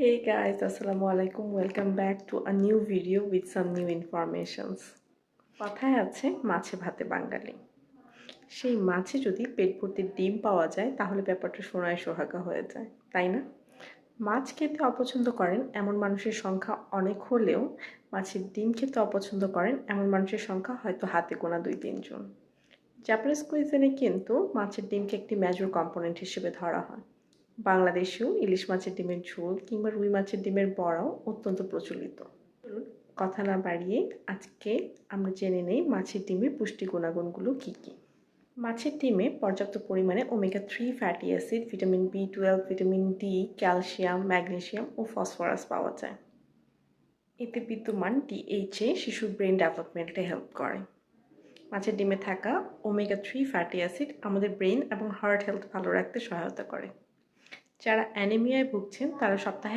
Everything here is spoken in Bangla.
Hey guys, Assalamu alaikum. Welcome back to a new video with some new informations. কথায় আছে মাছে ভাতে বাঙালি। সেই মাছে যদি পেট ভর্তি ডিম পাওয়া যায় তাহলে ব্যাপারটা সোনায় সোহাগা হয়ে যায়, তাই না? মাছ খেতে অপছন্দ করেন এমন মানুষের সংখ্যা অনেক হলেও মাছের ডিম খেতে অপছন্দ করেন এমন মানুষের সংখ্যা হয়তো হাতে গোনা 2-3 জন। জাপানিজ কুইজিনে কিন্তু মাছের ডিমকে একটি মেজর কম্পোনেন্ট হিসেবে ধরা হয়। বাংলাদেশেও ইলিশ মাছের ডিমের ঝোল কিংবা রুই মাছের ডিমের বড়াও অত্যন্ত প্রচলিত। চলুন কথা না বাড়িয়ে আজকে আমরা জেনে নেই মাছের ডিমের পুষ্টি গুণাগুণগুলো কী কী। মাছের ডিমে পর্যাপ্ত পরিমাণে ওমেগা-3 ফ্যাটি অ্যাসিড, ভিটামিন বি12, ভিটামিন ডি, ক্যালসিয়াম, ম্যাগনেসিয়াম ও ফসফরাস পাওয়া যায়। এতে বিদ্যমান ডিএইচএ শিশুর ব্রেন ডেভেলপমেন্টে হেল্প করে। মাছের ডিমে থাকা ওমেগা-3 ফ্যাটি অ্যাসিড আমাদের ব্রেন এবং হার্ট হেলথ ভালো রাখতে সহায়তা করে। যারা অ্যানিমিয়ায় ভুগছেন তারা সপ্তাহে